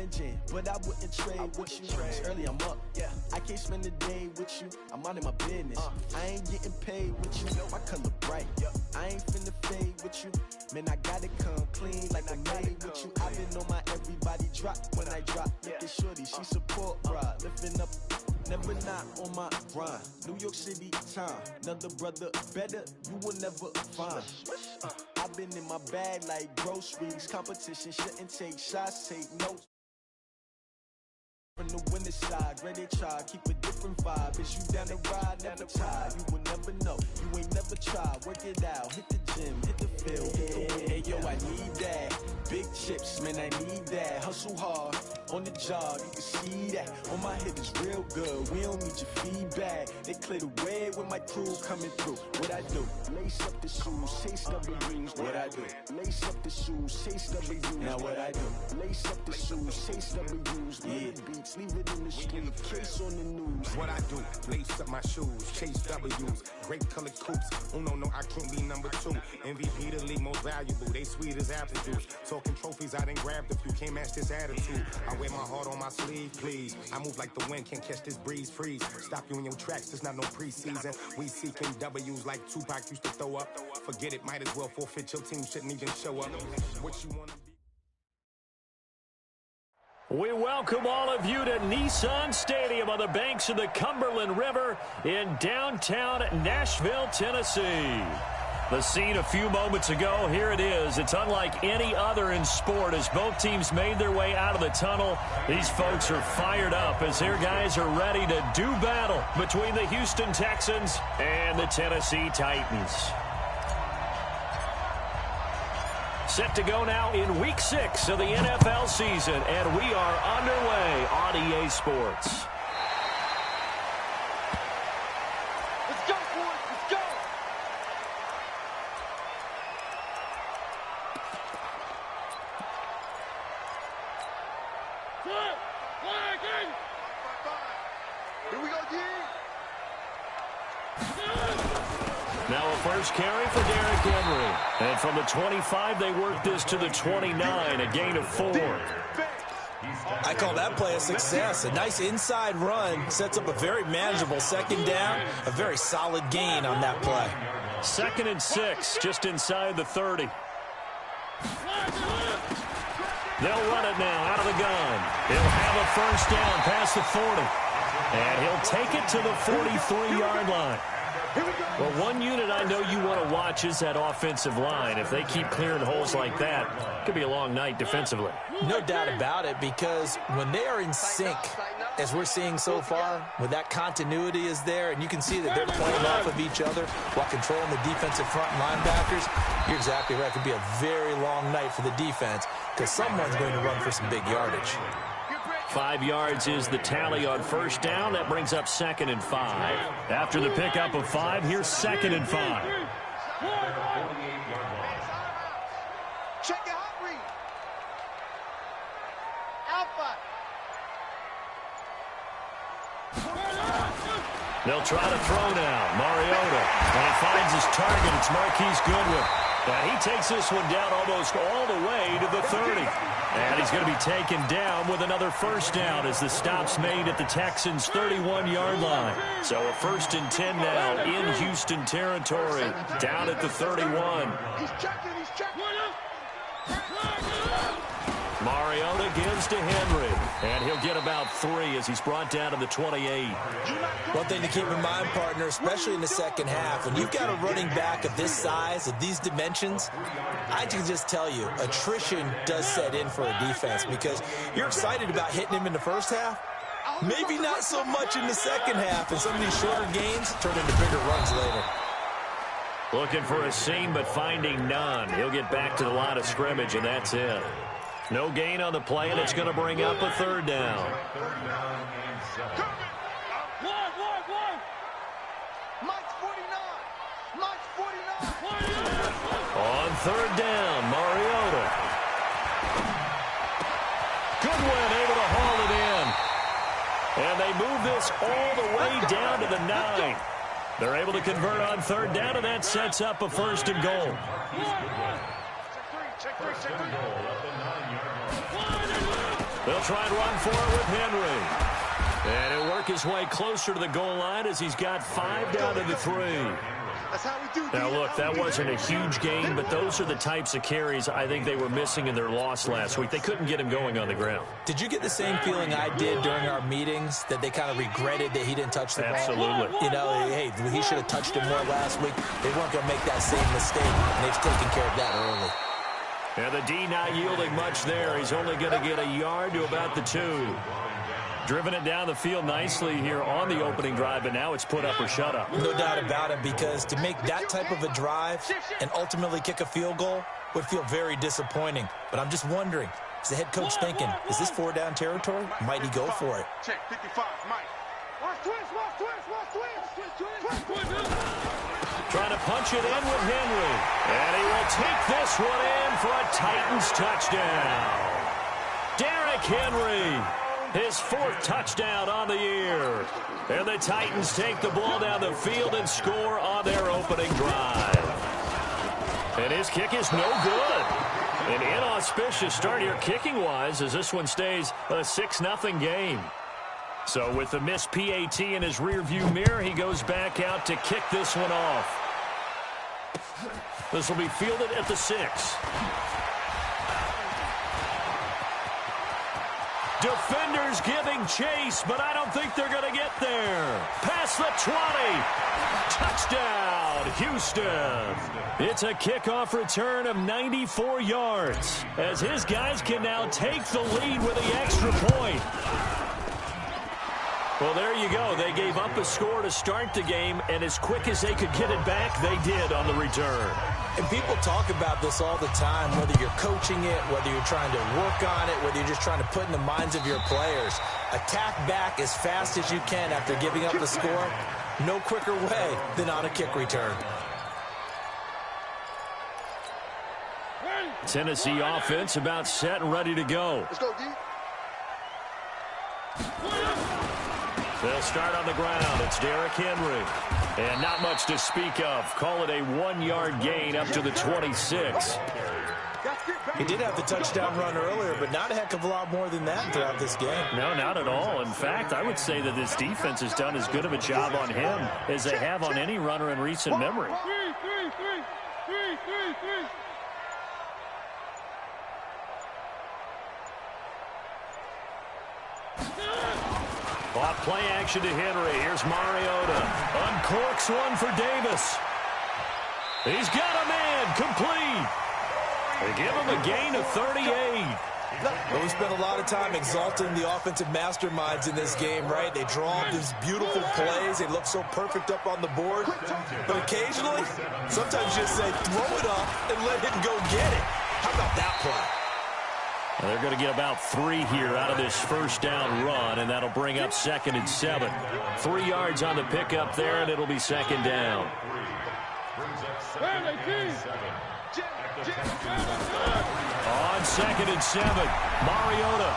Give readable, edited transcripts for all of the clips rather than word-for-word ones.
challenging, but I wouldn't trade with you. It's early, I'm up. Yeah, I can't spend the day with you. I'm out in my business. I ain't getting paid with you. My color bright. I ain't finna fade with you. Man, I gotta come clean like I made with you. I've been on my everybody drop when I drop. Look at shorty, she support ride, lifting up. Never not on my grind. New York City time. Another brother better, you will never find. I've been in my bag like groceries. Competition shouldn't take shots, take notes. From the winner side, ready to try, keep a different vibe. Is you down the ride, never tired. You will never know, you ain't never tried. Work it out, hit the gym, hit the field, hit the wind. Hey yo, I need that. Big chips, man, I need that. Hustle hard, on the job, you can see that. On my head is real good, we don't need your feedback. They clear the way with my crew coming through. What I do? Lace up the shoes, chase W's. What I do? Lace up the shoes, chase W's. Now what I do? Lace up the shoes, chase W's. Yeah. Leave it in the street, case on the news. What I do, lace up my shoes, chase W's, great colored coops. Oh no, I can't be number 2. MVP the league most valuable, they sweet as apple juice. Talking trophies, I done grabbed a few, can't match this attitude. I wear my heart on my sleeve, please. I move like the wind, can't catch this breeze, freeze. Stop you in your tracks, it's not no preseason. We seeking W's like Tupac used to throw up. Forget it, might as well forfeit, your team shouldn't even show up. What you wanna be? We welcome all of you to Nissan Stadium on the banks of the Cumberland River in downtown Nashville, Tennessee. The scene a few moments ago, here it is. It's unlike any other in sport as both teams made their way out of the tunnel. These folks are fired up as their guys are ready to do battle between the Houston Texans and the Tennessee Titans. Set to go now in Week 6 of the NFL season, and we are underway on EA Sports. Let's go, boys. Let's go. Here we go, D. Now a first carry for Derrick Henry. And from the 25, they work this to the 29, a gain of 4. I call that play a success. A nice inside run sets up a very manageable second down, a very solid gain on that play. 2nd and 6, just inside the 30. They'll run it now out of the gun. He'll have a first down past the 40. And he'll take it to the 43-yard line. Well, one unit I know you want to watch is that offensive line. If they keep clearing holes like that, it could be a long night defensively. No doubt about it, because when they are in sync, as we're seeing so far, when that continuity is there, and you can see that they're playing off of each other while controlling the defensive front linebackers, you're exactly right. It could be a very long night for the defense because someone's going to run for some big yardage. 5 yards is the tally on first down. That brings up 2nd and 5. After the pickup of 5, here's 2nd and 5. Check it out, Reed. Alpha. They'll try to throw now. Mariota. And he finds his target. It's Marquise Goodwin. And he takes this one down almost all the way to the 30. And he's going to be taken down with another first down as the stop's made at the Texans' 31-yard line. So a 1st and 10 now in Houston territory, down at the 31. He's checking. Mariota gives to Henry, and he'll get about 3 as he's brought down to the 28. One thing to keep in mind, partner, especially in the second half, when you've got a running back of this size, of these dimensions, I can just tell you, attrition does set in for a defense because you're excited about hitting him in the first half. Maybe not so much in the second half, and some of these shorter gains turn into bigger runs later. Looking for a seam, but finding none. He'll get back to the line of scrimmage, and that's it. No gain on the play, and it's going to bring up a 3rd down. On 3rd down, Mariota. Goodwin able to haul it in. And they move this all the way down to the 9. They're able to convert on 3rd down, and that sets up a 1st and goal. They'll try and run for it with Henry. And he'll work his way closer to the goal line as he's got 5 down to the 3. That's how we do. Now, look, that wasn't a huge game, but those are the types of carries I think they were missing in their loss last week. They couldn't get him going on the ground. Did you get the same feeling I did during our meetings, that they kind of regretted that he didn't touch the ball? Absolutely. You know, hey, he should have touched it more last week. They weren't going to make that same mistake, and they've taken care of that early. And the D not yielding much there. He's only going to get a yard to about the 2. Driven it down the field nicely here on the opening drive, but now it's put up or shut up. No doubt about it, because to make that type of a drive and ultimately kick a field goal would feel very disappointing. But I'm just wondering, is the head coach thinking, is this 4-down territory? Might he go for it? Check 55, Mike. Watch twist, watch twist, watch twist. Trying to punch it in with Henry. And he will take this one in for a Titans touchdown. Derrick Henry. His 4th touchdown on the year. And the Titans take the ball down the field and score on their opening drive. And his kick is no good. An inauspicious start here kicking-wise as this one stays a 6-0 game. So with the missed PAT in his rearview mirror, he goes back out to kick this one off. This will be fielded at the 6. Defenders giving chase, but I don't think they're going to get there. Past the 20. Touchdown, Houston. It's a kickoff return of 94 yards as his guys can now take the lead with the extra point. Well, there you go. They gave up a score to start the game, and as quick as they could get it back, they did on the return. And people talk about this all the time, whether you're coaching it, whether you're trying to work on it, whether you're just trying to put in the minds of your players. Attack back as fast as you can after giving up the score. No quicker way than on a kick return. Tennessee offense about set and ready to go. Let's go, D. They'll start on the ground. It's Derrick Henry. And not much to speak of. Call it a 1-yard gain up to the 26. He did have the touchdown run earlier, but not a heck of a lot more than that throughout this game. No, not at all. In fact, I would say that this defense has done as good of a job on him as they have on any runner in recent memory. Off play action to Henry. Here's Mariota. Uncorks one for Davis. He's got a man. Complete. They give him a gain of 38. Well, we spent a lot of time exalting the offensive masterminds in this game, right? They draw up these beautiful plays. They look so perfect up on the board. But occasionally, sometimes you just say, throw it up and let him go get it. How about that play? Well, they're going to get about 3 here out of this first down run, and that'll bring up 2nd and 7. 3 yards on the pickup there, and it'll be 2nd down. On 2nd and 7, Mariota.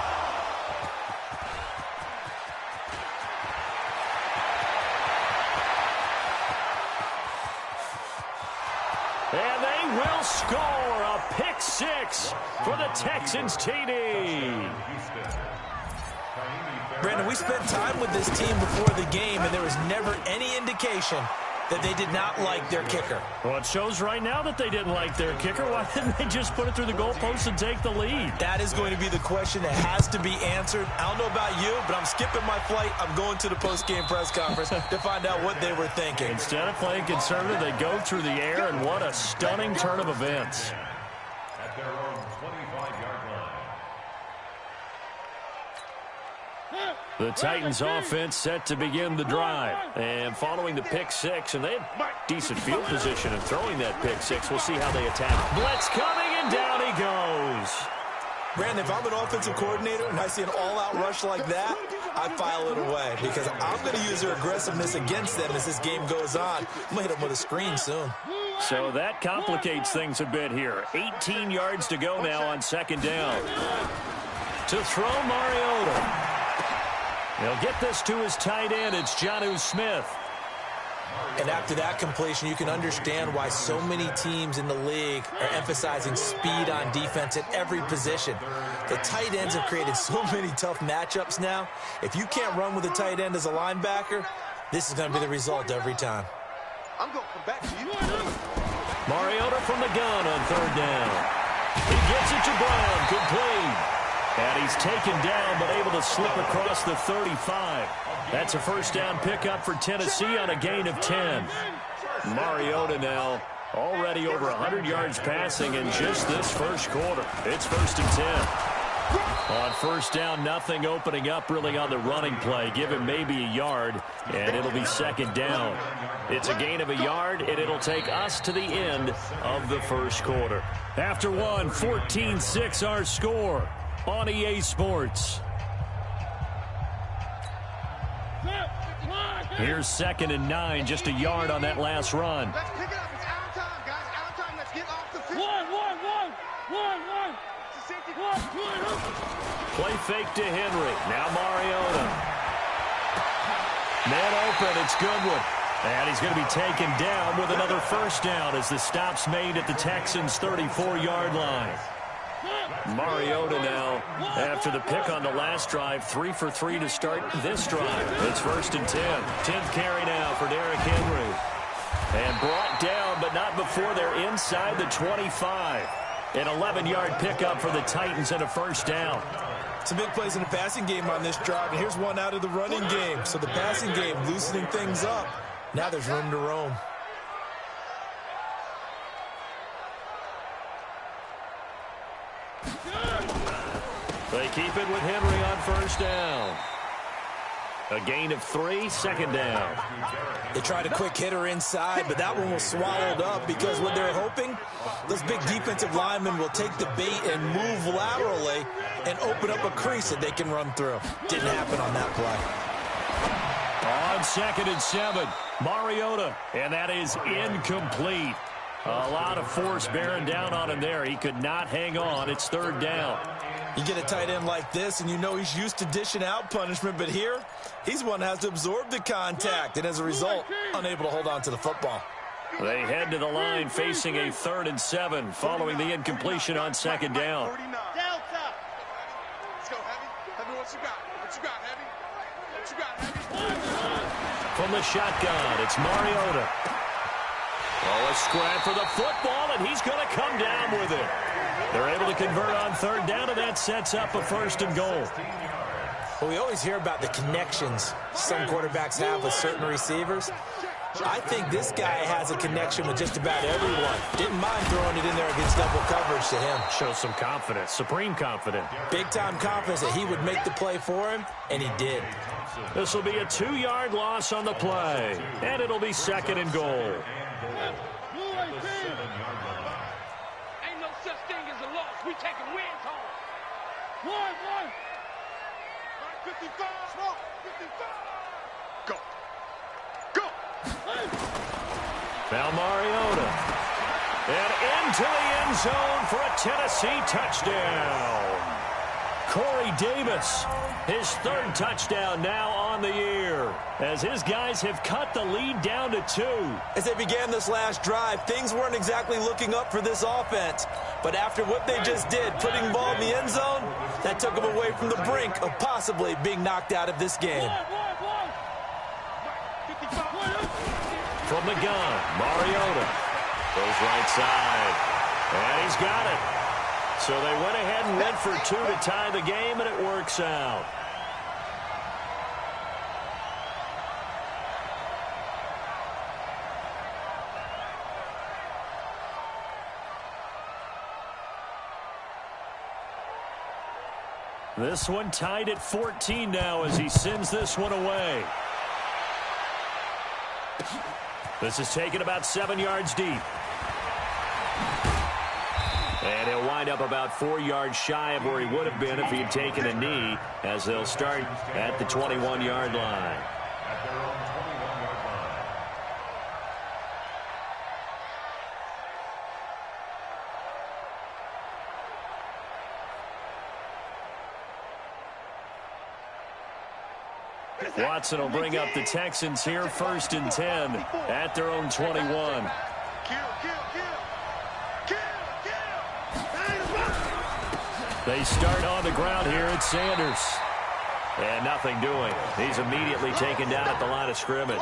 And they will score a pick 6 for the Texans TD. Brandon, we spent time with this team before the game, and there was never any indication that they did not like their kicker. Well, it shows right now that they didn't like their kicker. Why didn't they just put it through the goalpost and take the lead? That is going to be the question that has to be answered. I don't know about you, but I'm skipping my flight. I'm going to the post-game press conference to find out what they were thinking. Instead of playing conservative, they go through the air, and what a stunning turn of events. At their own 25-yard line. The Titans offense set to begin the drive. And following the pick 6, and they had decent field position in throwing that pick 6. We'll see how they attack. Blitz coming, and down he goes. Brandon, if I'm an offensive coordinator and I see an all-out rush like that, I file it away because I'm going to use their aggressiveness against them as this game goes on. I'm going to hit them with a screen soon. So that complicates things a bit here. 18 yards to go now on 2nd down. To throw Mariota. He'll get this to his tight end. It's Jonnu Smith. And after that completion, you can understand why so many teams in the league are emphasizing speed on defense at every position. The tight ends have created so many tough matchups now. If you can't run with a tight end as a linebacker, this is going to be the result every time. I'm going to come back to you. Mariota from the gun on third down. He gets it to Brown, complete. And he's taken down, but able to slip across the 35. That's a first down pickup for Tennessee on a gain of 10. Mariota now already over 100 yards passing in just this first quarter. It's 1st and 10. On first down, nothing opening up really on the running play. Give him maybe a yard, and it'll be 2nd down. It's a gain of a yard, and it'll take us to the end of the first quarter. After one, 14-6 our score on EA Sports. Here's 2nd and 9, just a yard on that last run. Let's pick it up. It's our time, guys. Our time. Let's get off the field. One. Play fake to Henry. Now Mariota. Man open. It's Goodwin. And he's going to be taken down with another first down as the stop's made at the Texans' 34-yard line. Mariota now, after the pick on the last drive, 3 for 3 to start this drive. It's 1st and 10. 10th carry now for Derrick Henry. And brought down, but not before they're inside the 25. An 11-yard pickup for the Titans and a first down. Some big plays in the passing game on this drive, and here's one out of the running game. So the passing game loosening things up. Now there's room to roam. They keep it with Henry on first down. A gain of 3, 2nd down. They tried a quick hitter inside, but that one was swallowed up because what they're hoping, those big defensive linemen will take the bait and move laterally and open up a crease that they can run through. Didn't happen on that play. On 2nd and 7, Mariota, and that is incomplete. A lot of force bearing down on him there. He could not hang on. It's 3rd down. You get a tight end like this, and you know he's used to dishing out punishment, but here, he's one that has to absorb the contact, and as a result, unable to hold on to the football. They head to the line facing a 3rd and 7 following the incompletion on 2nd down. Let's go, Heavy. Heavy, what you got? What you got, Heavy? What you got, Heavy? From the shotgun, it's Mariota. Oh, a scrap for the football, and he's going to come down with it. They're able to convert on 3rd down, and that sets up a 1st and goal. Well, we always hear about the connections some quarterbacks have with certain receivers. I think this guy has a connection with just about everyone. Didn't mind throwing it in there against double coverage to him. Shows some confidence, supreme confidence. Big-time confidence that he would make the play for him, and he did. This will be a 2-yard loss on the play, and it'll be 2nd and goal. Ain't no such thing as a loss. We taking wins home. One. 55. Smoke. 55. Go. Now Mariota. And into the end zone for a Tennessee touchdown. Corey Davis, his 3rd touchdown now on the year, as his guys have cut the lead down to 2. As they began this last drive, things weren't exactly looking up for this offense. But after what they just did, putting the ball in the end zone, that took them away from the brink of possibly being knocked out of this game. From the gun, Mariota goes right side, and he's got it. So they went ahead and went for 2 to tie the game, and it works out. This one tied at 14 now as he sends this one away. This is taken about 7 yards deep. And he'll wind up about 4 yards shy of where he would have been if he had taken a knee, as they'll start at the 21-yard line. Watson will bring up the Texans here, 1st and 10 at their own 21. They start on the ground here at Sanders. And nothing doing. He's immediately taken down at the line of scrimmage.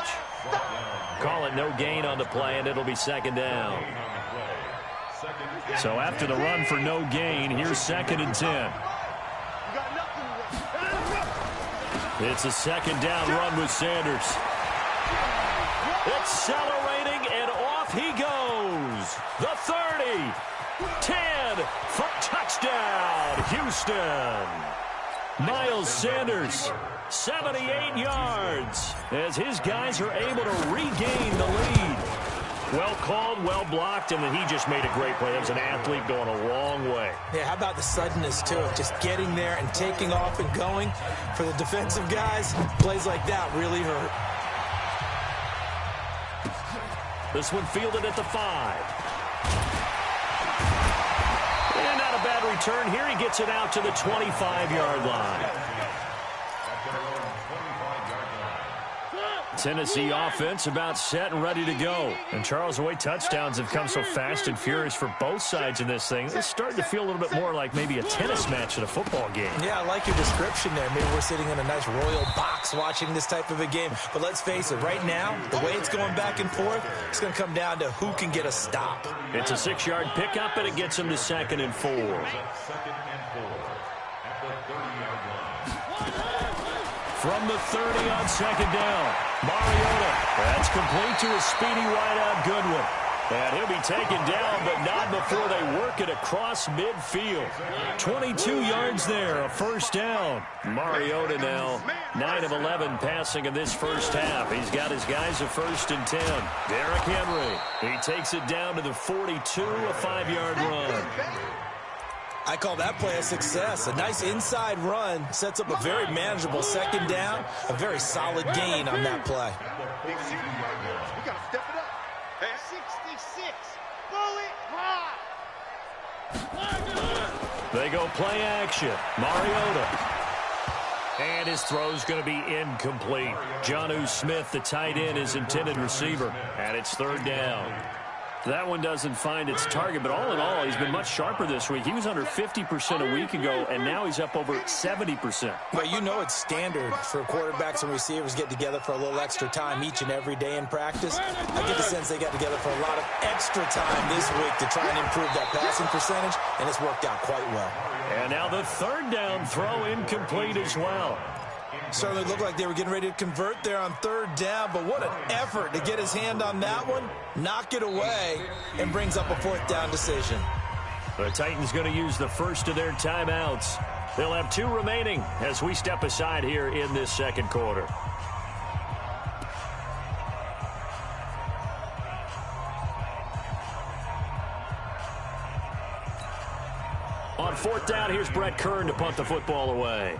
Call it no gain on the play, and it'll be 2nd down. So after the run for no gain, here's 2nd and 10. It's a 2nd down run with Sanders. Accelerating, and off he goes. The 30, 10, for touchdown, Houston. Miles Sanders, 78 yards, as his guys are able to regain the lead. Well called, well blocked, and then he just made a great play. That was an athlete going a long way. Yeah, how about the suddenness, too, of just getting there and taking off and going. For the defensive guys, plays like that really hurt. This one fielded at the 5. And not a bad return here. He gets it out to the 25-yard line. Tennessee offense about set and ready to go. And Charles, the way touchdowns have come so fast and furious for both sides of this thing, it's starting to feel a little bit more like maybe a tennis match at a football game. Yeah, I like your description there. Maybe we're sitting in a nice royal box watching this type of a game. But let's face it, right now, the way it's going back and forth, it's going to come down to who can get a stop. It's a 6-yard pickup, and it gets him to 2nd and 4. From the 30 on 2nd down, Mariota. That's complete to a speedy wideout Goodwin. And he'll be taken down, but not before they work it across midfield. 22 yards there, a 1st down. Mariota now 9 of 11 passing in this first half. He's got his guys a 1st and 10. Derrick Henry, he takes it down to the 42, a 5-yard run. I call that play a success. A nice inside run sets up a very manageable 2nd down. A very solid gain on that play. We got to step it up. 66. Bullet high. They go play action. Mariota. And his throw's going to be incomplete. Jonnu Smith, the tight end, his intended receiver. And it's 3rd down. That one doesn't find its target, but all in all, he's been much sharper this week. He was under 50% a week ago, and now he's up over 70%. But you know it's standard for quarterbacks and receivers get together for a little extra time each and every day in practice. I get the sense they got together for a lot of extra time this week to try and improve that passing percentage, and it's worked out quite well. And now the 3rd down throw incomplete as well. Certainly looked like they were getting ready to convert there on 3rd down, but what an effort to get his hand on that one, knock it away, and brings up a 4th down decision. The Titans going to use the first of their timeouts. They'll have 2 remaining as we step aside here in this 2nd quarter. On 4th down, here's Brett Kern to punt the football away.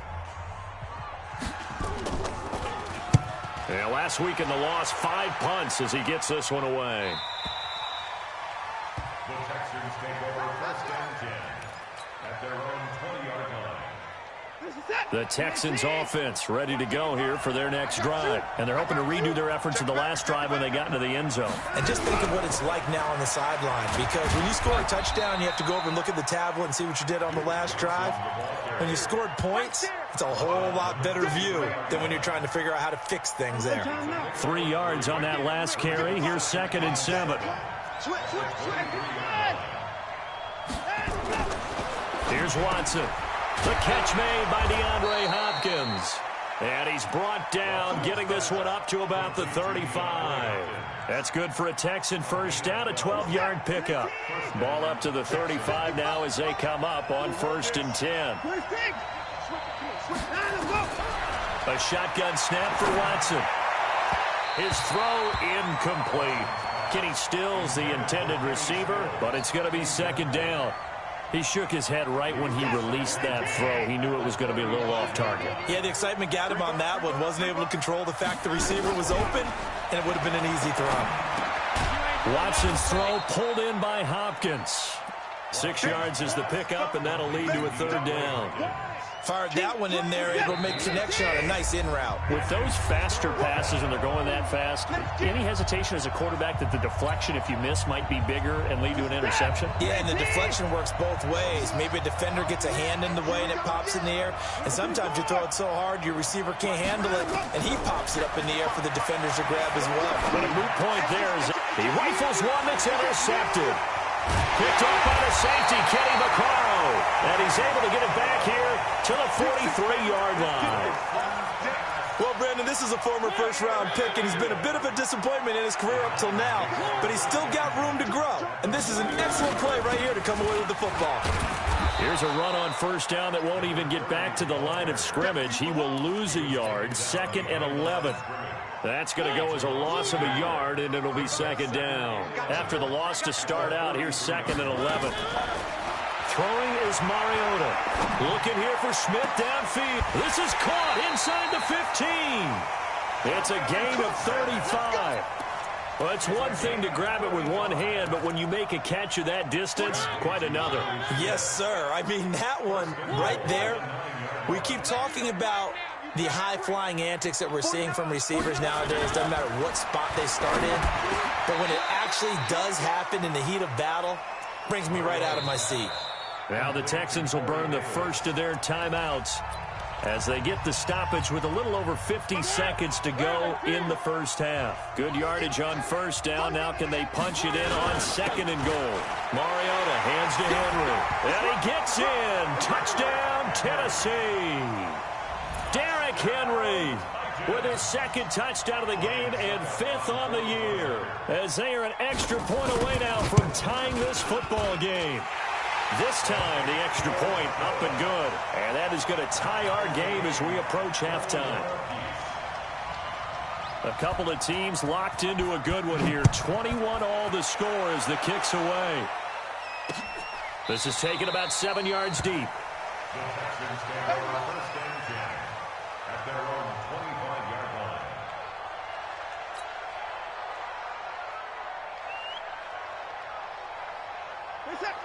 Yeah, last week in the loss, 5 punts as he gets this one away. The Texans take over 1st and 10 at their own 20-yard line. The Texans offense ready to go here for their next drive. And they're hoping to redo their efforts in the last drive when they got into the end zone. And just think of what it's like now on the sideline. Because when you score a touchdown, you have to go over and look at the tablet and see what you did on the last drive. When you scored points, it's a whole lot better view than when you're trying to figure out how to fix things there. 3 yards on that last carry. Here's 2nd and 7. Here's Watson. The catch made by DeAndre Hopkins. And he's brought down, getting this one up to about the 35. That's good for a Texan 1st down, a 12-yard pickup. Ball up to the 35 now as they come up on 1st and 10. A shotgun snap for Watson. His throw incomplete. Kenny Stills the intended receiver, but it's going to be 2nd down. He shook his head right when he released that throw. He knew it was going to be a little off target. Yeah, the excitement got him on that one. Wasn't able to control the fact the receiver was open, and it would have been an easy throw. Watson's throw pulled in by Hopkins. 6 yards is the pickup, and that'll lead to a 3rd down. Fired that one in there, able to make connection on a nice in route. With those faster passes and they're going that fast, any hesitation as a quarterback that the deflection, if you miss, might be bigger and lead to an interception? Yeah, and the deflection works both ways. Maybe a defender gets a hand in the way and it pops in the air, and sometimes you throw it so hard your receiver can't handle it, and he pops it up in the air for the defenders to grab as well. But a moot point there is he rifles one that's intercepted. Picked off by the safety, Kenny Vaccaro. And he's able to get it back here to the 43-yard line. Well, Brandon, this is a former first-round pick, and he's been a bit of a disappointment in his career up till now, but he's still got room to grow. And this is an excellent play right here to come away with the football. Here's a run on first down that won't even get back to the line of scrimmage. He will lose a yard, 2nd and 11. That's going to go as a loss of a yard, and it'll be 2nd down. After the loss to start out, here's 2nd and 11. Throwing is Mariota. Looking here for Smith downfield. This is caught inside the 15. It's a gain of 35. Well, it's one thing to grab it with one hand, but when you make a catch of that distance, quite another. Yes, sir. I mean, that one right there, we keep talking about the high-flying antics that we're seeing from receivers nowadays. Doesn't matter what spot they start in. But when it actually does happen in the heat of battle, brings me right out of my seat. Now the Texans will burn the first of their timeouts as they get the stoppage with a little over 50 seconds to go in the first half. Good yardage on first down. Now can they punch it in on 2nd and goal? Mariota hands to Henry. And he gets in. Touchdown, Tennessee. Derrick Henry with his 2nd touchdown of the game and 5th on the year, as they are an extra point away now from tying this football game. This time, the extra point up and good. And that is going to tie our game as we approach halftime. A couple of teams locked into a good one here. 21 all the score as the kick's away. This is taken about 7 yards deep. At their own 25-yard line.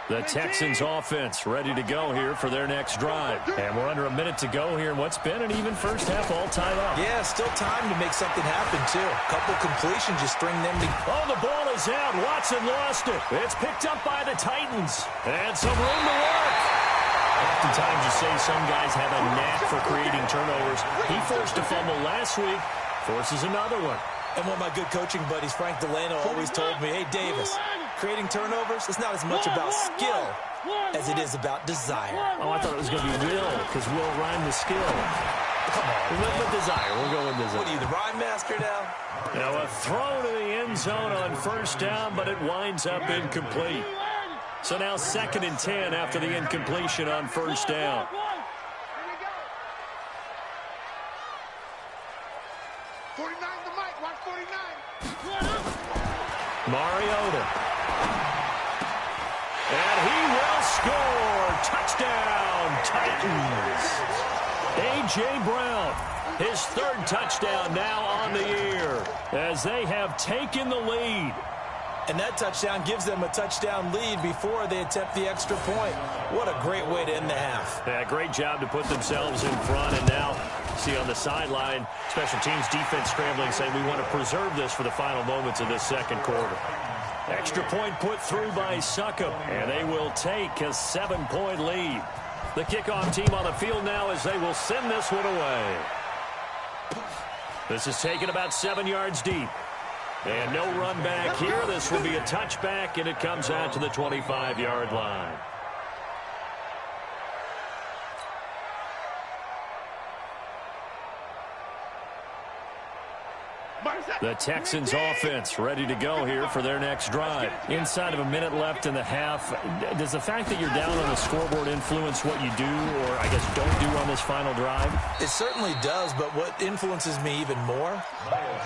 The Texans offense ready to go here for their next drive. And we're under a minute to go here in what's been an even first half, all tied up. Yeah, still time to make something happen, too. A couple completions, just string them together. Oh, the ball is out. Watson lost it. It's picked up by the Titans. And some room to work. Oftentimes you say some guys have a knack for creating turnovers. He forced a fumble last week, forces another one. And one of my good coaching buddies, Frank Delano, always told me, hey, Davis, creating turnovers is not as much about skill as it is about desire. Oh, I thought it was going to be will, because will rhyme with skill. Come on. We went with desire. We'll go with desire. What are you, the rhyme master now? Now a throw to the end zone on first down, but it winds up incomplete. So now 2nd and 10 after the incompletion on first down. Mariota. And he will score. Touchdown, Titans. A.J. Brown, his 3rd touchdown now on the year, as they have taken the lead. And that touchdown gives them a touchdown lead before they attempt the extra point. What a great way to end the half. Yeah, great job to put themselves in front. And now, see on the sideline, special teams defense scrambling, saying we want to preserve this for the final moments of this 2nd quarter. Extra point put through by Succop, and they will take a 7-point lead. The kickoff team on the field now as they will send this one away. This is taken about 7 yards deep. And no run back here. This will be a touchback, and it comes out to the 25-yard line. The Texans offense ready to go here for their next drive. Inside of a minute left in the half, does the fact that you're down on the scoreboard influence what you do, or I guess don't do on this final drive? It certainly does, but what influences me even more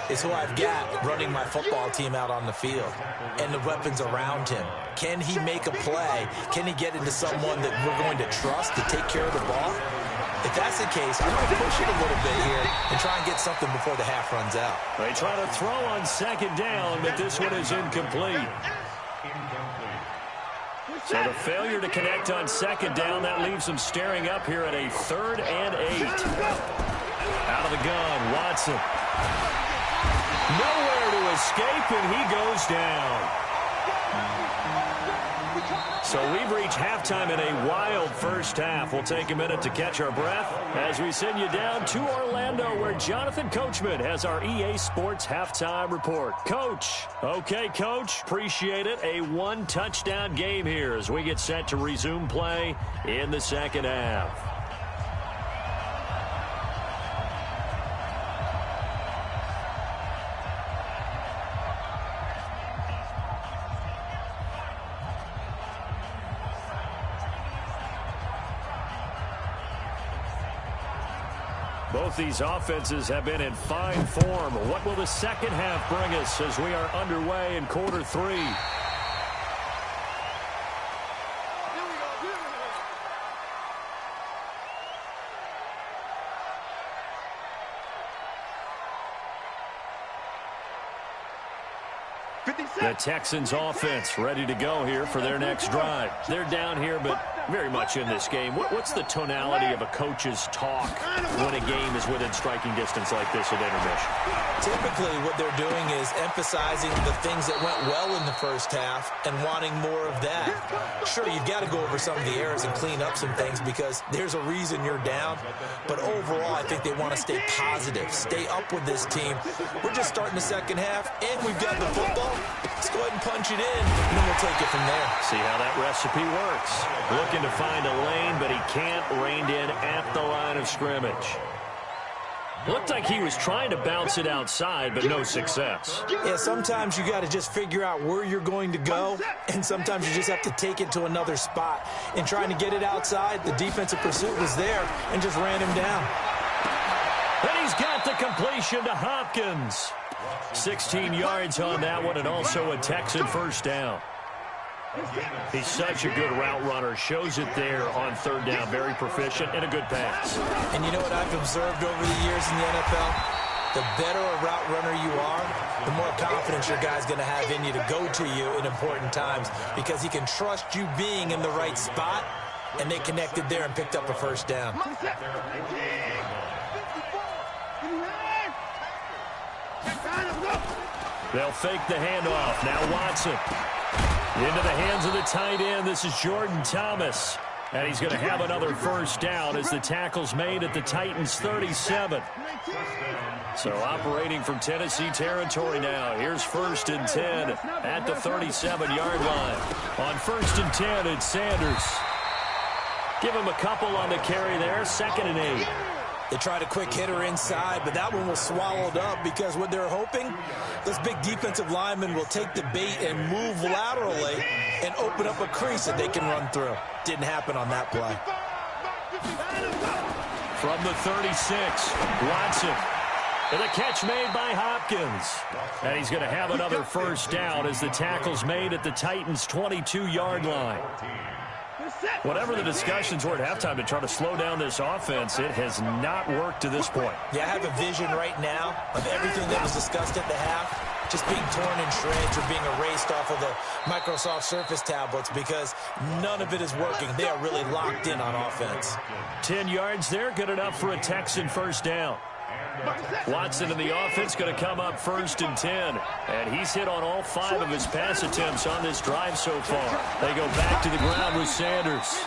is who I've got running my football team out on the field and the weapons around him. Can he make a play? Can he get into someone that we're going to trust to take care of the ball? If that's the case, I'm going to push it a little bit here and try and get something before the half runs out. They try to throw on 2nd down, but this one is incomplete. So the failure to connect on second down, that leaves them staring up here at a 3rd and 8. Out of the gun, Watson. Nowhere to escape, and he goes down. So we've reached halftime in a wild first half. We'll take a minute to catch our breath as we send you down to Orlando, where Jonathan Coachman has our EA Sports halftime report. Coach. Okay, Coach. Appreciate it. A 1-touchdown game here as we get set to resume play in the second half. Both these offenses have been in fine form. What will the second half bring us as we are underway in quarter 3? The Texans offense ready to go here for their next drive. They're down here, but very much in this game. What's the tonality of a coach's talk when a game is within striking distance like this at intermission? Typically, what they're doing is emphasizing the things that went well in the first half and wanting more of that. Sure, you've got to go over some of the errors and clean up some things because there's a reason you're down. But overall, I think they want to stay positive, stay up with this team. We're just starting the second half, and we've got the football. Let's go ahead and punch it in, and then we'll take it from there. See how that recipe works. Looking to find a lane, but he can't rein in at the line of scrimmage. Looked like he was trying to bounce it outside, but no success. Yeah, sometimes you got to just figure out where you're going to go, and sometimes you just have to take it to another spot. And trying to get it outside, the defensive pursuit was there and just ran him down. And he's got the completion to Hopkins. 16 yards on that one, and also a Texan first down. He's such a good route runner. Shows it there on third down. Very proficient and a good pass. And you know what I've observed over the years in the NFL? The better a route runner you are, the more confidence your guy's going to have in you to go to you in important times because he can trust you being in the right spot, and they connected there and picked up a first down. They'll fake the handoff. Now Watson. Into the hands of the tight end. This is Jordan Thomas. And he's going to have another first down as the tackle's made at the Titans' 37. So operating from Tennessee territory now. Here's 1st and 10 at the 37-yard line. On 1st and 10, it's Sanders. Give him a couple on the carry there. 2nd and 8. They tried a quick hitter inside, but that one was swallowed up because what they're hoping, this big defensive lineman will take the bait and move laterally and open up a crease that they can run through. Didn't happen on that play. From the 36, Watson. And a catch made by Hopkins. And he's going to have another first down as the tackle's made at the Titans' 22-yard line. Whatever the discussions were at halftime to try to slow down this offense, it has not worked to this point. Yeah, I have a vision right now of everything that was discussed at the half just being torn in shreds or being erased off of the Microsoft Surface tablets because none of it is working. They are really locked in on offense. 10 yards there, good enough for a Texan first down. Watson in the offense going to come up 1st and 10. And he's hit on all 5 of his pass attempts on this drive so far. They go back to the ground with Sanders.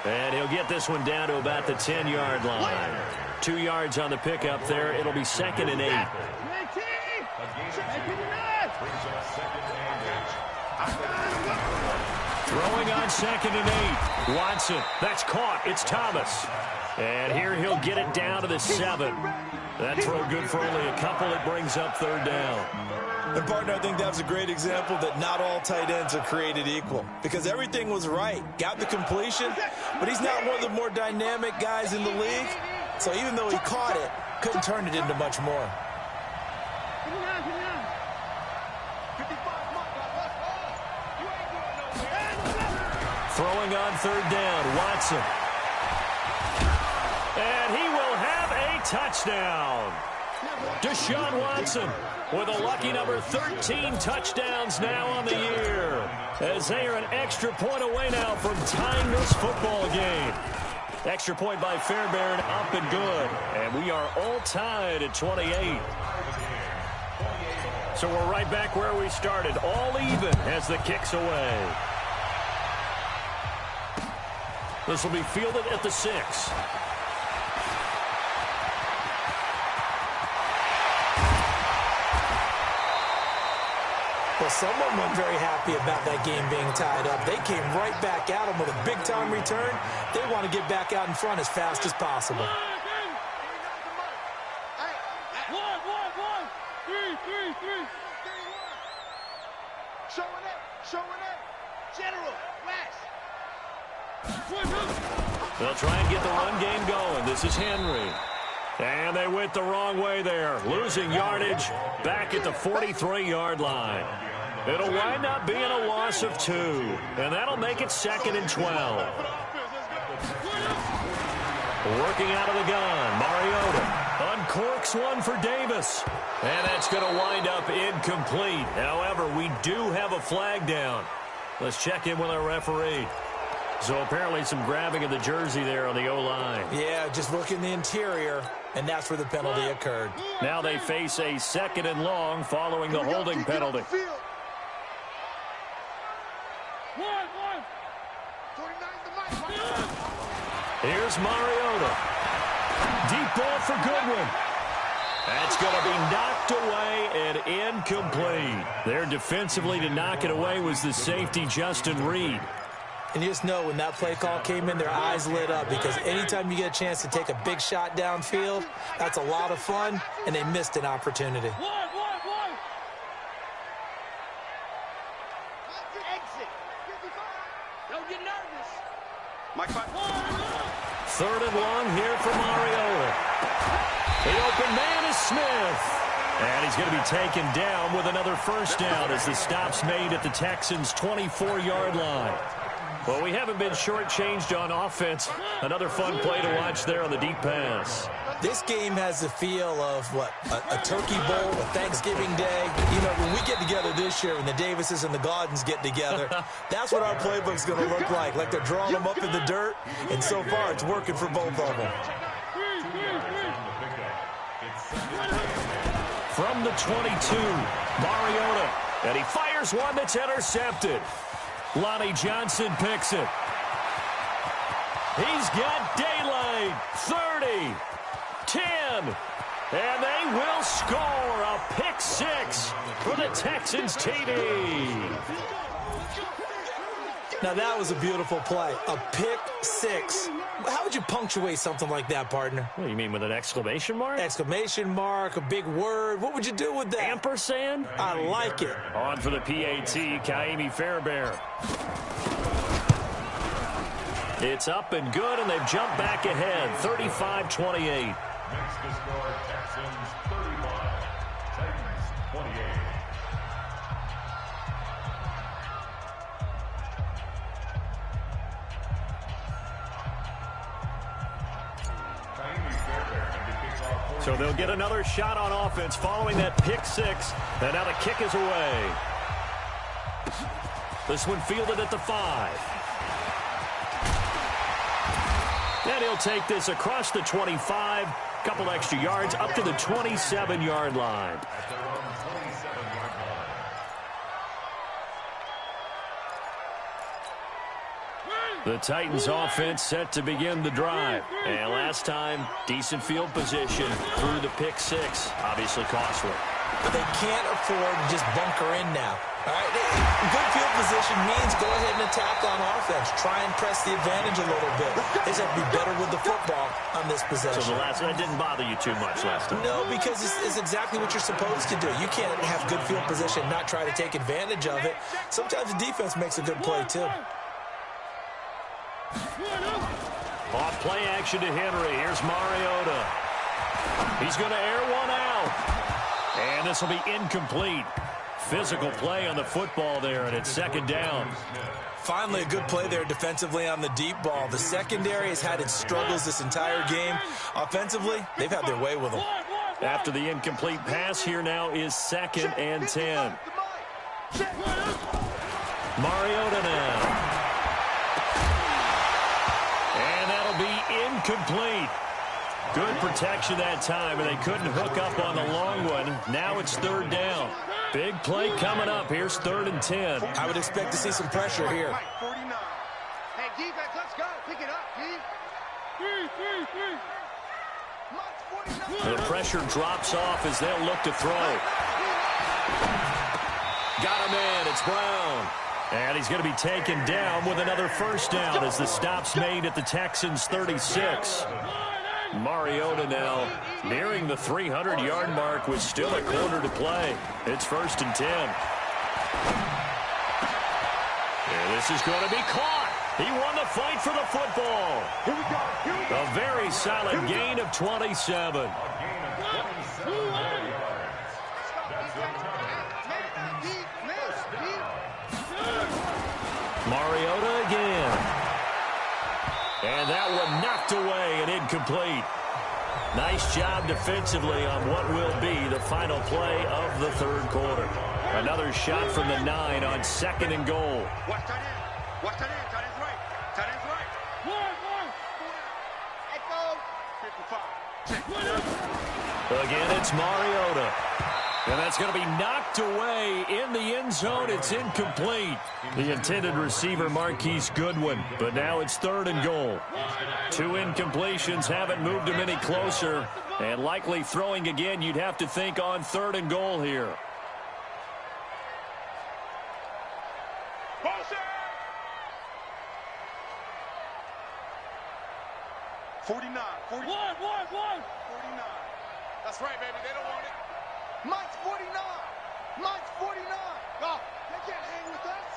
And he'll get this one down to about the 10-yard line. 2 yards on the pickup there. It'll be 2nd and 8. Throwing on 2nd and 8. Watson. That's caught. It's Thomas. And here he'll get it down to the 7. That throw good for only a couple. It brings up 3rd down. And, partner, I think that was a great example that not all tight ends are created equal because everything was right. Got the completion, but he's not one of the more dynamic guys in the league. So even though he caught it, couldn't turn it into much more. Throwing on 3rd down, Watson. And he will have a touchdown. Deshaun Watson with a lucky number 13 touchdowns now on the year, as they are an extra point away now from tying this football game. Extra point by Fairbairn, up and good. And we are all tied at 28. So we're right back where we started, all even as the kick's away. This will be fielded at the 6. Well, someone wasn't very happy about that game being tied up. They came right back at them with a big-time return. They want to get back out in front as fast as possible. They'll try and get the run game going. This is Henry. And they went the wrong way there, losing yardage back at the 43-yard line. It'll wind up being a loss of 2, and that'll make it 2nd and 12. Working out of the gun, Mariota uncorks one for Davis. And that's going to wind up incomplete. However, we do have a flag down. Let's check in with our referee. So apparently some grabbing of the jersey there on the O-line. Yeah, just working the interior, and that's where the penalty occurred. Now they face a 2nd and long following the holding penalty. Here's Mariota. Deep ball for Goodwin. That's going to be knocked away and incomplete. There defensively to knock it away was the safety, Justin Reed. And you just know when that play call came in, their eyes lit up, because anytime you get a chance to take a big shot downfield, that's a lot of fun, and they missed an opportunity. Don't get nervous. 3rd and long here for Mariota. The open man is Smith. And he's going to be taken down with another first down as the stop's made at the Texans' 24-yard line. Well, we haven't been shortchanged on offense. Another fun play to watch there on the deep pass. This game has the feel of, a Turkey Bowl, a Thanksgiving Day. You know, when we get together this year, when the Davises and the Gaudens get together, that's what our playbook's going to look like. Like they're drawing them up in the dirt, and so far it's working for both of them. From the 22, Mariota, and he fires one that's intercepted. Lonnie Johnson picks it. He's got daylight. 30, 10, and they will score a pick 6 for the Texans TD. Now, that was a beautiful play. A pick 6. How would you punctuate something like that, partner? What do you mean, with an exclamation mark? Exclamation mark, a big word. What would you do with that? Ampersand? I like it. On for the PAT, Kaimi Fairbairn. It's up and good, and they've jumped back ahead, 35-28. Next to score, Texans 35, Titans 28. So they'll get another shot on offense following that pick 6. And now the kick is away. This one fielded at the 5. And he'll take this across the 25. Couple extra yards up to the 27-yard line. The Titans offense set to begin the drive. And last time, decent field position through the pick 6. Obviously costly. But they can't afford to just bunker in now. All right, good field position means go ahead and attack on offense. Try and press the advantage a little bit. They just have to be better with the football on this possession. So that didn't bother you too much last time? No, because it's exactly what you're supposed to do. You can't have good field position and not try to take advantage of it. Sometimes the defense makes a good play, too. Off play action to Henry. Here's Mariota. He's going to air one out. And this will be incomplete. Physical play on the football there, and it's 2nd down. Finally, a good play there defensively on the deep ball. The secondary has had its struggles this entire game. Offensively, they've had their way with them. After the incomplete pass, here now is 2nd and 10. Mariota now. And that'll be incomplete. Good protection that time, and they couldn't hook up on the long one. Now it's 3rd down. Big play coming up. Here's 3rd and 10. I would expect to see some pressure here. 49. Hey, defense, let's go. Pick it up, D. The pressure drops off as they'll look to throw. Got him in. It's Brown. And he's going to be taken down with another 1st down as the stop's made at the Texans' 36. Mariota now nearing the 300-yard mark with still a quarter to play. It's 1st and 10. And this is going to be caught. He won the fight for the football. Here we go. A very solid gain of 27. Mariota again. And that one knocked away and incomplete. Nice job defensively on what will be the final play of the 3rd quarter. Another shot from the 9 on 2nd and goal. Watch that in. Watch that in. Tight end's right. Tight end's right. Echo. 55. Again, it's Mariota. And that's going to be knocked away in the end zone. It's incomplete. The intended receiver, Marquise Goodwin. But now it's 3rd and goal. 2 incompletions haven't moved him any closer. And likely throwing again, you'd have to think on 3rd and goal here. 49. 49. That's right, baby. They don't want it. Mike's 49. Mike's 49. Go. They can't hang with us.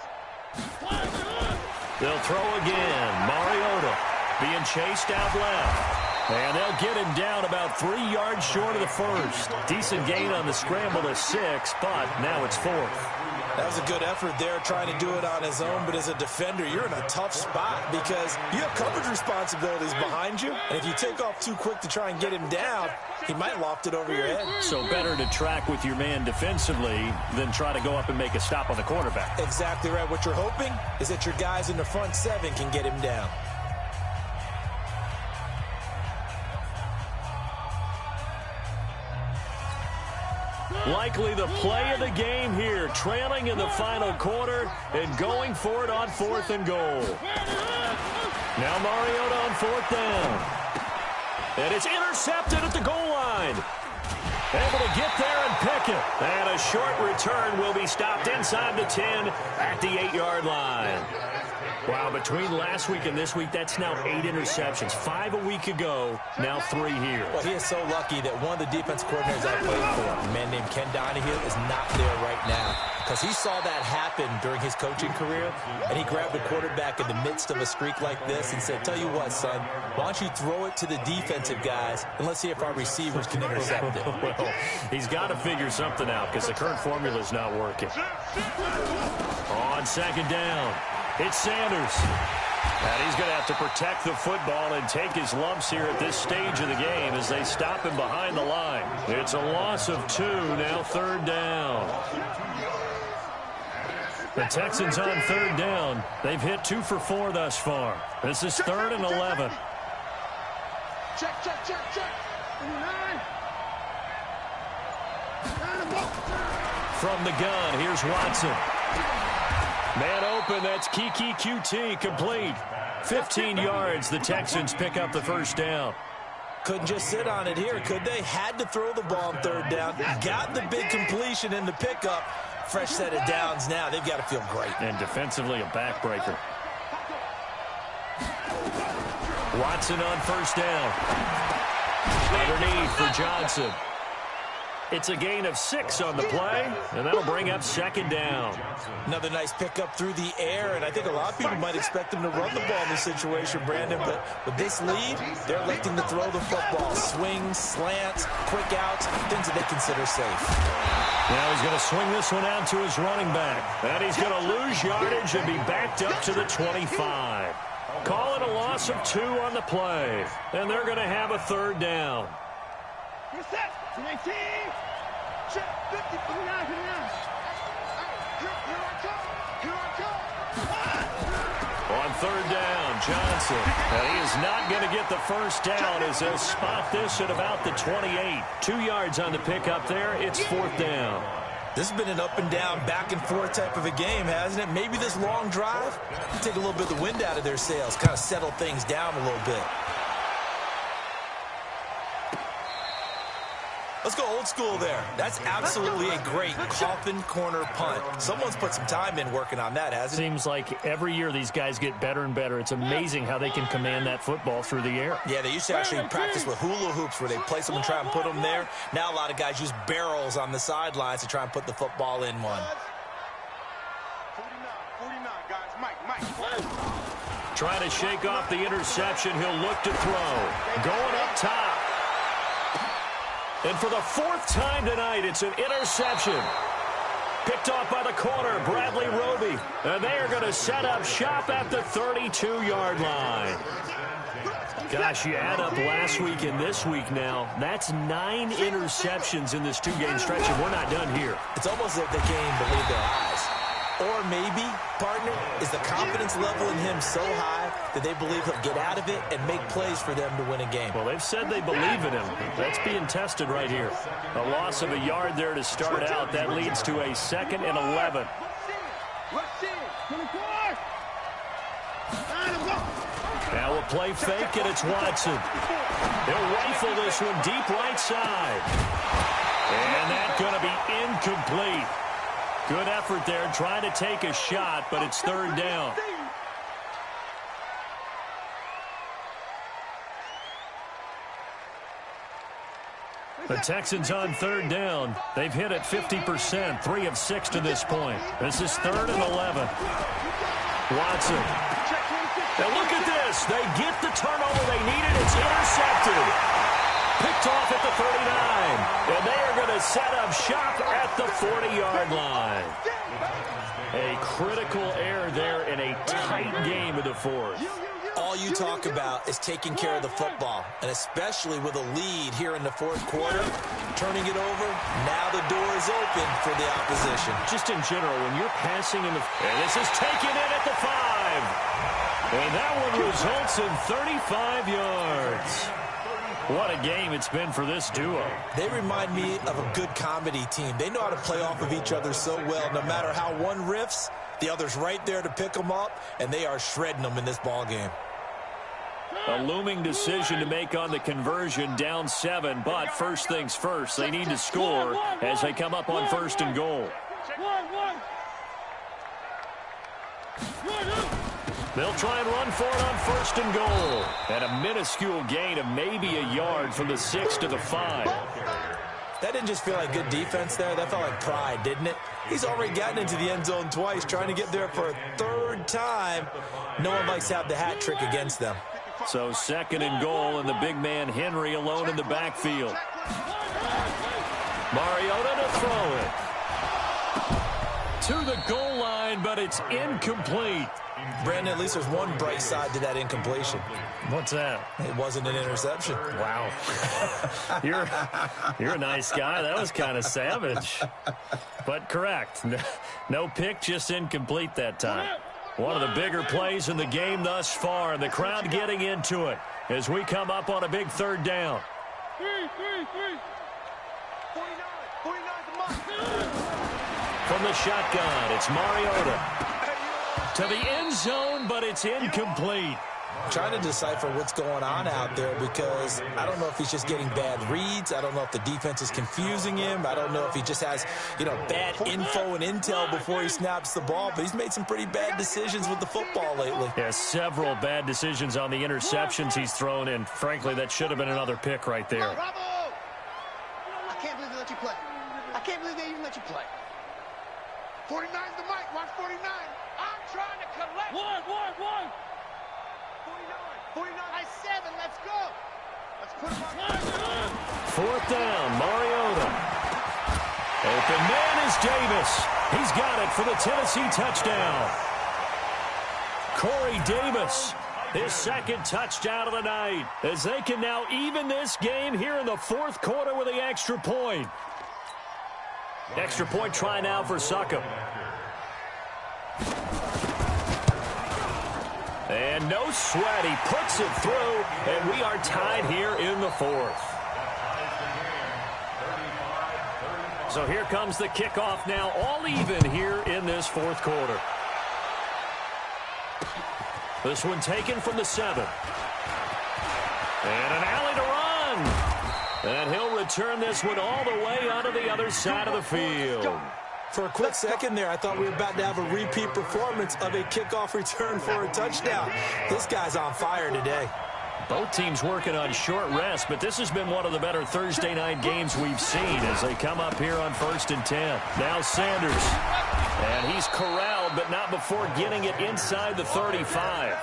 They'll throw again. Mariota being chased out left. And they'll get him down about 3 yards short of the 1st. Decent gain on the scramble to 6, but now it's 4th. That was a good effort there, trying to do it on his own. But as a defender, you're in a tough spot because you have coverage responsibilities behind you. And if you take off too quick to try and get him down, he might loft it over your head. So better to track with your man defensively than try to go up and make a stop on the quarterback. Exactly right. What you're hoping is that your guys in the front 7 can get him down. Likely the play of the game here, trailing in the final quarter and going for it on 4th and goal. Now Mariota on 4th down. And it's intercepted at the goal line. Able to get there and pick it. And a short return will be stopped inside the 10 at the 8-yard line. Wow, between last week and this week, that's now 8 interceptions. 5 a week ago, now 3 here. Well, he is so lucky that one of the defense coordinators I played for, a man named Ken Donahue, is not there right now. Because he saw that happen during his coaching career, and he grabbed the quarterback in the midst of a streak like this and said, tell you what, son, why don't you throw it to the defensive guys, and let's see if our receivers can intercept it. Well, he's got to figure something out because the current formula is not working. On 2nd down. It's Sanders. And he's going to have to protect the football and take his lumps here at this stage of the game as they stop him behind the line. It's a loss of 2, now 3rd down. The Texans on 3rd down. They've hit 2 for 4 thus far. This is 3rd and 11. Check. From the gun, here's Watson. Man open, that's Kiki QT, complete. 15 yards, the Texans pick up the 1st down. Couldn't just sit on it here, could they? Had to throw the ball on 3rd down. Got the big completion in the pickup. Fresh set of downs now. They've got to feel great. And defensively, a backbreaker. Watson on 1st down. Underneath for Johnson. It's a gain of 6 on the play, and that'll bring up 2nd down. Another nice pickup through the air, and I think a lot of people might expect them to run the ball in this situation, Brandon, but with this lead, they're electing to throw the football. Swings, slants, quick outs, things that they consider safe. Now he's going to swing this one out to his running back, and he's going to lose yardage and be backed up to the 25. Call it a loss of 2 on the play, and they're going to have a 3rd down. Reset. 19. Check. 50. 59. 59. Here I come. Here I come. On third down, Johnson. And he is not going to get the first down as they'll spot this at about the 28. 2 yards on the pickup there. It's fourth down. This has been an up and down, back and forth type of a game, hasn't it? Maybe this long drive take a little bit of the wind out of their sails, kind of settle things down a little bit. Let's go old school there. That's absolutely a great coffin corner punt. Someone's put some time in working on that, hasn't it? Seems like every year these guys get better and better. It's amazing how they can command that football through the air. Yeah, they used to actually practice with hula hoops where they place them and try and put them there. Now a lot of guys use barrels on the sidelines to try and put the football in one. 49, guys. Mike. Trying to shake off the interception. He'll look to throw. Going up top. And for the fourth time tonight, it's an interception. Picked off by the corner, Bradley Roby. And they are going to set up shop at the 32-yard line. Gosh, you add up last week and this week now. That's 9 interceptions in this 2-game stretch, and we're not done here. It's almost like they can't even believe their eyes. Or maybe, partner, is the confidence level in him so high that they believe he'll get out of it and make plays for them to win a game. Well, they've said they believe in him. That's being tested right here. A loss of a yard there to start out. That leads to a 2nd and 11. Now we'll play fake, and it's Watson. They'll rifle this one deep right side. And that's going to be incomplete. Good effort there, trying to take a shot, but it's third down. The Texans on third down. They've hit it 50%, 3 of 6 to this point. This is 3rd and 11. Watson. Now look at this. They get the turnover they needed. It's intercepted. Picked off at the 39. And they are going to set up shop at the 40-yard line. A critical error there in a tight game of the fourth. All you talk about is taking care of the football, and especially with a lead here in the fourth quarter, turning it over, now the door is open for the opposition. Just in general, when you're passing in the... And this is taken in at the 5. And that one results in 35 yards. What a game it's been for this duo. They remind me of a good comedy team. They know how to play off of each other so well. No matter how one riffs, the other's right there to pick them up, and they are shredding them in this ball game. A looming decision to make on the conversion, down 7, but first things first, they need to score as they come up on 1st and goal. They'll try and run for it on 1st and goal. And a minuscule gain of maybe a yard from the 6 to the 5. That didn't just feel like good defense there. That felt like pride, didn't it? He's already gotten into the end zone twice, trying to get there for a 3rd time. No one likes to have the hat trick against them. So 2nd and goal, and the big man Henry alone in the backfield. Mariota to throw it. To the goal line, but it's incomplete. Brandon, at least there's one bright side to that incompletion. What's that? It wasn't an interception. Wow. You're a nice guy. That was kind of savage. But correct. No pick, just incomplete that time. One of the bigger plays in the game thus far, and the crowd getting into it as we come up on a big 3rd down. 49. From the shotgun, it's Mariota. To the end zone, but it's incomplete. Trying to decipher what's going on out there because I don't know if he's just getting bad reads. I don't know if the defense is confusing him. I don't know if he just has, bad info and intel before he snaps the ball. But he's made some pretty bad decisions with the football lately. Yeah, several bad decisions on the interceptions he's thrown in. Frankly, that should have been another pick right there. Bravo! I can't believe they let you play. I can't believe they even let you play. 49's the mic. Watch 49. I'm trying to collect. One. 49. I 7. Let's go. Let's put him on. 4th down, Mariota. Open man is Davis. He's got it for the Tennessee touchdown. Corey Davis. his second touchdown of the night, as they can now even this game here in the fourth quarter with the extra point. Extra point try now for Succop. And no sweat, he puts it through, and we are tied here in the fourth. So here comes the kickoff now, all even here in this fourth quarter. This one taken from the 7. And an alley to run. And he'll return this one all the way onto the other side of the field. For a quick second there, I thought we were about to have a repeat performance of a kickoff return for a touchdown. This guy's on fire today. Both teams working on short rest, but this has been one of the better Thursday night games we've seen as they come up here on 1st and 10. Now Sanders. And he's corralled, but not before getting it inside the 35.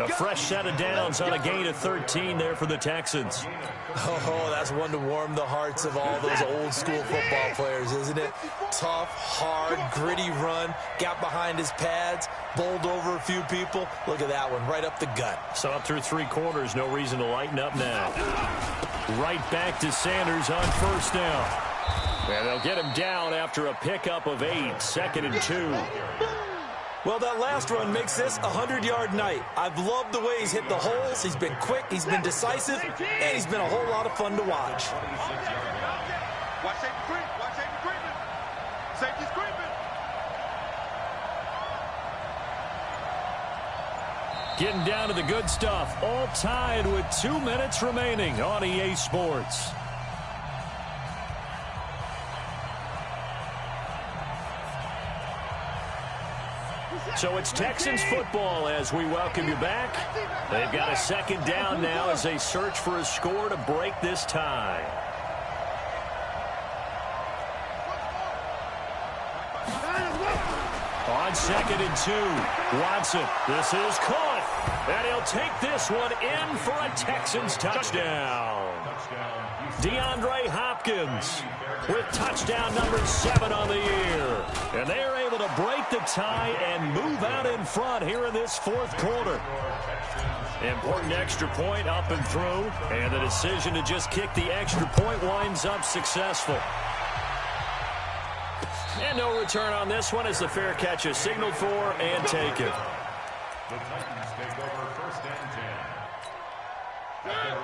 A fresh set of downs on a gain of 13 there for the Texans. Oh, that's one to warm the hearts of all those old school football players, isn't it? Tough, hard, gritty run, got behind his pads, bowled over a few people. Look at that one, right up the gut. So up through 3 quarters, no reason to lighten up now. Right back to Sanders on first down. And they'll get him down after a pickup of 8, 2nd and 2. Well, that last run makes this a 100-yard night. I've loved the way he's hit the holes. He's been quick, he's been decisive, and he's been a whole lot of fun to watch. Watch safety creep. Watch safety creeping. Safety's creeping. Getting down to the good stuff. All tied with 2 minutes remaining on EA Sports. So it's Texans football as we welcome you back. They've got a 2nd down now as they search for a score to break this tie. On 2nd and 2, Watson. This is caught. And he'll take this one in for a Texans touchdown. DeAndre Hopkins with touchdown number 7 on the year. And they are able to break the tie and move out in front here in this fourth quarter. Important extra point up and through. And the decision to just kick the extra point winds up successful. And no return on this one as the fair catch is signaled for and taken. The Titans take over 1st and 10.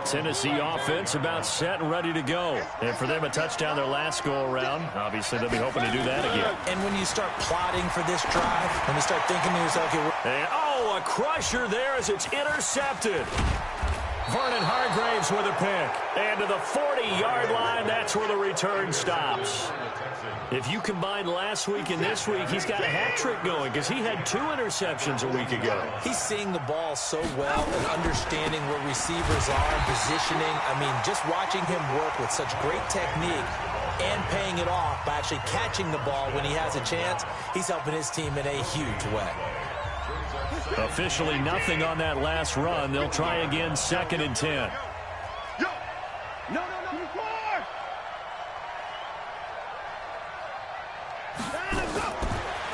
Tennessee offense about set and ready to go. And for them, a touchdown their last go-around. Obviously, they'll be hoping to do that again. And when you start plotting for this drive, when you start thinking to yourself, okay, and, a crusher there as it's intercepted. Vernon Hargraves with a pick. And to the 40-yard line, that's where the return stops. If you combine last week and this week, he's got a hat trick going because he had 2 interceptions a week ago. He's seeing the ball so well and understanding where receivers are, positioning. I mean, just watching him work with such great technique and paying it off by actually catching the ball when he has a chance, he's helping his team in a huge way. Officially nothing on that last run. They'll try again 2nd and 10. No.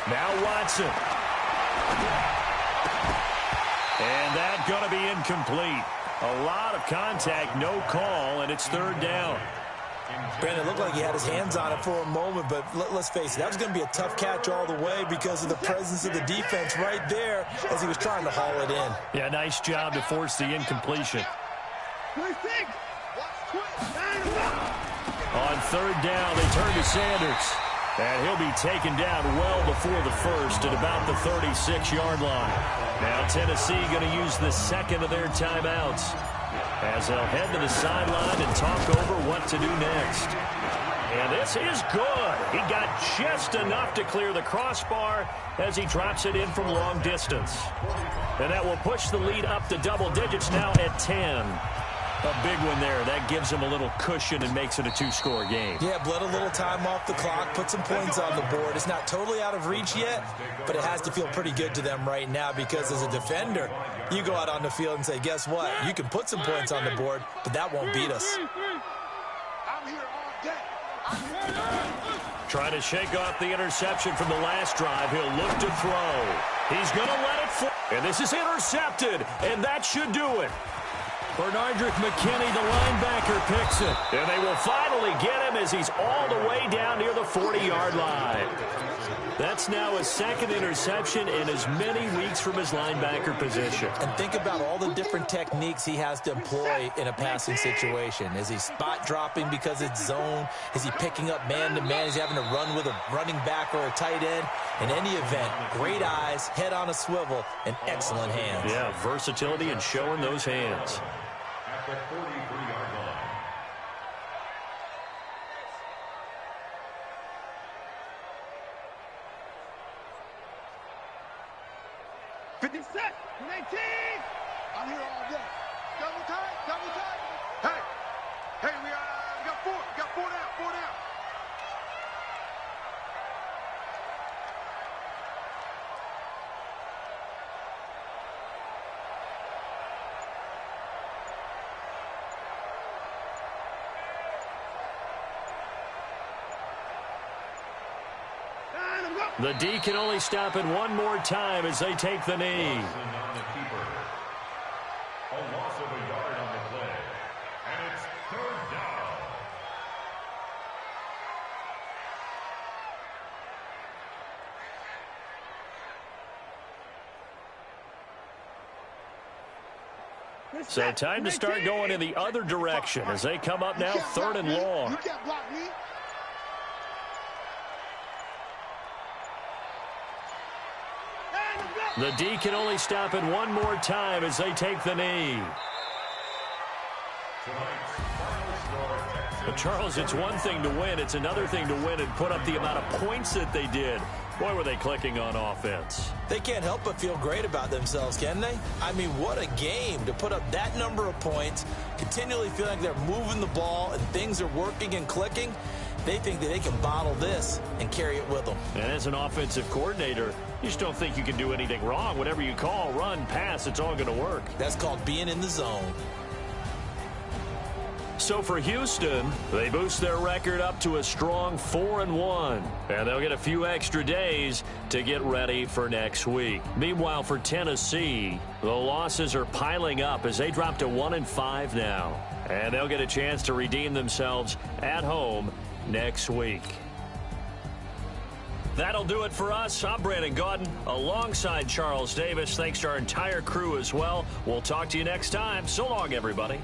Now Watson. And that's going to be incomplete. A lot of contact, no call, and it's 3rd down. Brandon, it looked like he had his hands on it for a moment, but let's face it, that was going to be a tough catch all the way because of the presence of the defense right there as he was trying to haul it in. Yeah, nice job to force the incompletion. On 3rd down, they turn to Sanders. And he'll be taken down well before the first at about the 36-yard line. Now Tennessee going to use the 2nd of their timeouts as they'll head to the sideline and talk over what to do next. And this is good. He got just enough to clear the crossbar as he drops it in from long distance. And that will push the lead up to double digits now at 10. A big one there. That gives him a little cushion and makes it a 2-score game. Yeah, bled a little time off the clock, put some points on the board. It's not totally out of reach yet, but it has to feel pretty good to them right now because as a defender, you go out on the field and say, guess what? You can put some points on the board, but that won't beat us. I'm here all day. Trying to shake off the interception from the last drive. He'll look to throw. He's going to let it fly. And this is intercepted, and that should do it. Bernardrick McKinney, the linebacker, picks it. And they will finally get him as he's all the way down near the 40-yard line. That's now his second interception in as many weeks from his linebacker position. And think about all the different techniques he has to employ in a passing situation. Is he spot dropping because it's zone? Is he picking up man-to-man? Is he having to run with a running back or a tight end? In any event, great eyes, head on a swivel, and excellent hands. Yeah, versatility and showing those hands. At the 43-yard line. 50 set, 19. I'm here all day. Double tight. Hey, we got four. We got four down. The D can only stop it one more time as they take the knee. On the keeper. A loss of a yard on the play. And it's third down. So time to start going in the other direction as they come up now third and long. You can't block me. The D can only stop it one more time as they take the knee. But Charles, it's one thing to win. It's another thing to win and put up the amount of points that they did. Boy, were they clicking on offense. They can't help but feel great about themselves, can they? I mean, what a game to put up that number of points, continually feel like they're moving the ball and things are working and clicking. They think that they can bottle this and carry it with them. And as an offensive coordinator, you just don't think you can do anything wrong. Whatever you call, run, pass, it's all going to work. That's called being in the zone. So for Houston, they boost their record up to a strong 4-1. And they'll get a few extra days to get ready for next week. Meanwhile, for Tennessee, the losses are piling up as they drop to 1-5 now. And they'll get a chance to redeem themselves at home next week. That'll do it for us. I'm Brandon Gaudin alongside Charles Davis. Thanks to our entire crew as well. We'll talk to you next time. So long, everybody.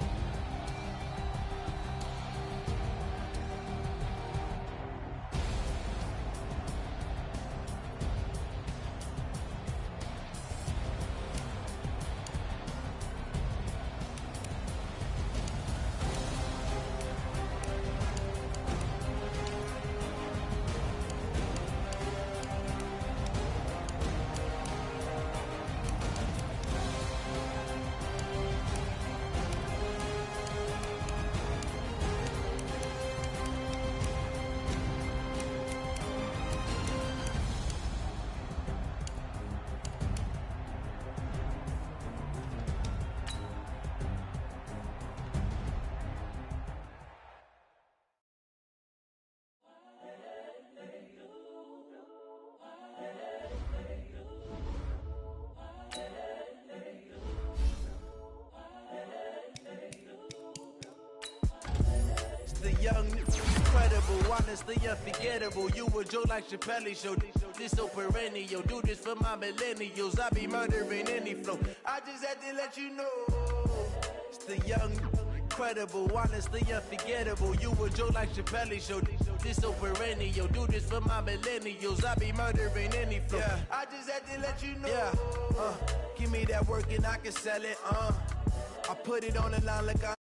Young, incredible, honestly unforgettable. You a Joe like Chappelle show. This so perennial. Do this for my millennials. I be murdering any flow. I just had to let you know. It's the young, incredible, honestly unforgettable. You a Joe like Chappelle show. This so perennial. Do this for my millennials. I be murdering any flow. Yeah. I just had to let you know. Yeah. Give me that work and I can sell it. I put it on the line like I